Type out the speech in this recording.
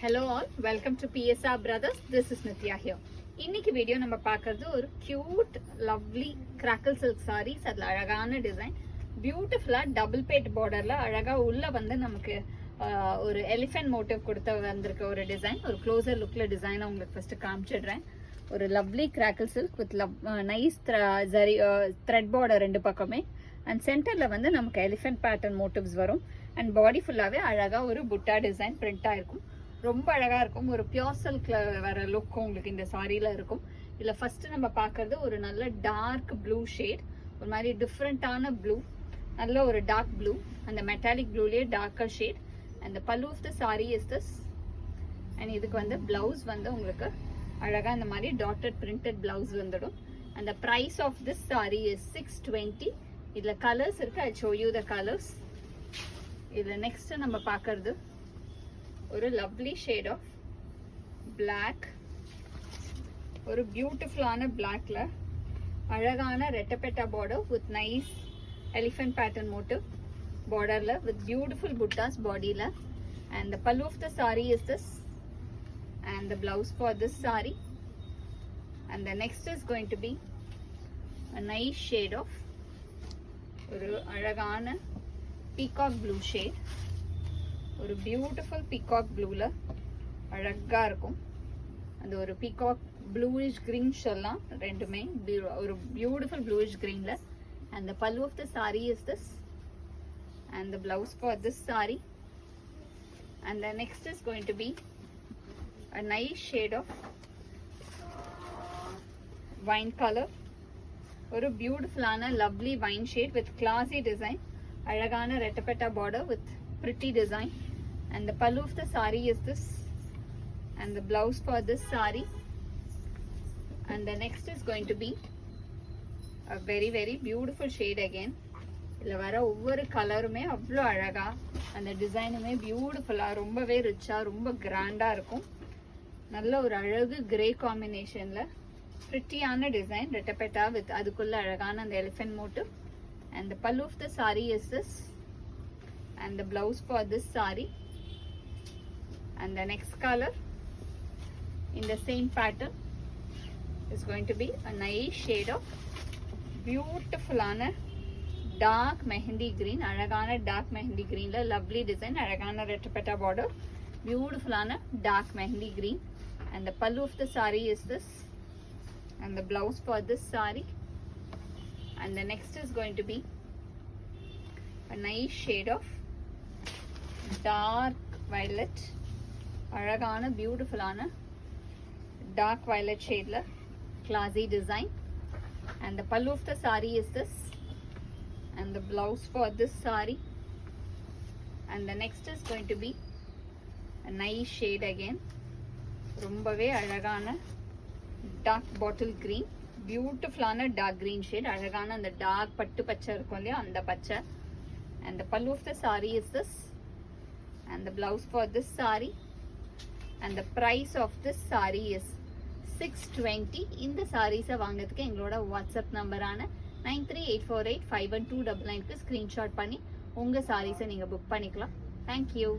Hello all, welcome to PSR Brothers. This is Nithya here. இன்னைக்கு video நம்ம பார்க்கிறது ஒரு cute lovely crackle silk sarees. அதுல அழகான டிசைன், பியூட்டிஃபுல்லா டபுள் பேட் பார்டர்ல அழகா உள்ள வந்து நமக்கு ஒரு எலிஃபென்ட் மோட்டிவ் கொடுத்து வந்திருக்க ஒரு டிசைன். ஒரு க்ளோசர் லுக்ல டிசைனை உங்களுக்கு ஃபர்ஸ்ட் காமிச்சிடுறேன். ஒரு lovely crackle silk with nice thread border ரெண்டு பக்கமே. அண்ட் சென்டர்ல வந்து நமக்கு எலிஃபென்ட் பேட்டர்ன் மோட்டிவ்ஸ் வரும். அண்ட் பாடி ஃபுல்லாவே அழகா ஒரு புட்டா டிசைன் பிரிண்டா இருக்கும். ரொம்ப அழகா இருக்கும். ஒரு பியூர் சில்க்ல வர லுக் உங்களுக்கு இந்த சாரியில இருக்கும். இதுல ஃபர்ஸ்ட் நம்ம பாக்குறது ஒரு நல்ல டார்க் ப்ளூ ஷேட், ஒரு மாதிரி டிஃப்ரெண்டான ப்ளூ, நல்ல ஒரு டார்க் ப்ளூ, அந்த மெட்டாலிக் ப்ளூலயே டார்க்கர் ஷேட். அந்த pallu of the sari is this. And இதுக்கு வந்து பிளவுஸ் வந்து உங்களுக்கு அழகா இந்த மாதிரி டாட்டட் பிரிண்டட் பிளவுஸ் வந்துடும். அந்த price of this sari is 620. இதுல கலர்ஸ் இருக்கு. I show you the colours. இதுல நெக்ஸ்ட் நம்ம பாக்குறது ஒரு லவ்லி ஷேட் ஆஃப் பிளாக், ஒரு பியூட்டிஃபுல்லான பிளாக்ல அழகான ரெட்டப்பெட்டா border with nice elephant pattern motif பார்டர்ல வித் பியூட்டிஃபுல் புட்டாஸ் பாடியில. And the pallu of the sari is this and the blouse for this sari. And the next is going to be a nice shade of ஒரு அழகான peacock blue shade. ஒரு beautiful peacock ப்ளூல அழகா இருக்கும். அந்த ஒரு பீகாக் ப்ளூயிஷ் கிரீன் சொல்லலாம் ரெண்டுமே. ஒரு பியூட்டிஃபுல் ப்ளூயிஷ் கிரீன்ல. And the pallu of the sari is this and the blouse for this sari. And the next is going to be a nice shade of wine color. ஒரு பியூட்டிஃபுல்லான lovely wine shade with classy design. அழகான ரெட்டப்பெட்டா border with pretty design. And the pallu of the saree is this and the blouse for this saree. And the next is going to be a very beautiful shade again. இதுல வர ஒவ்வொரு கலருமே அவ்வளோ அழகா, அந்த டிசைனுமே பியூட்டிஃபுல்லா, ரொம்பவே ரிச்சா, ரொம்ப கிராண்டா இருக்கும். நல்ல ஒரு அழகு கிரே காம்பினேஷன்ல பிரிட்டியான டிசைன் ரெட்டப்பெட்டா வித் அதுக்குள்ள அழகான அந்த elephant motive. And the pallu of the saree is this and the blouse for this saree. And the next color in the same pattern is going to be a nice shade of beautiful dark mehendi green. Alagana dark mehendi green la lovely design. Alagana retrapeta border, beautiful dark mehendi green. And the pallu of the saree is this and the blouse for this saree. And the next is going to be a nice shade of dark violet. அழகான பியூட்டிஃபுல்லான dark violet ஷேட்ல classy design. And the pallu of the saree is this and the blouse for this saree. And the next is going to be a nice shade again. ரொம்பவே அழகான dark bottle green, பியூட்டிஃபுல்லான dark green shade. அழகான அந்த dark பட்டு பச்சை இருக்கும் இல்லையா, அந்த பச்சை. And the pallu of the saree is this and the blouse for this saree. And the price of this saree is 620. இந்த sarees வாங்குறதுக்கு எங்களோட வாட்ஸ்அப் நம்பரான 9384851299க்கு ஸ்கிரீன்ஷாட் பண்ணி உங்க sarees நீங்க புக் பண்ணிக்கலாம். Thank you.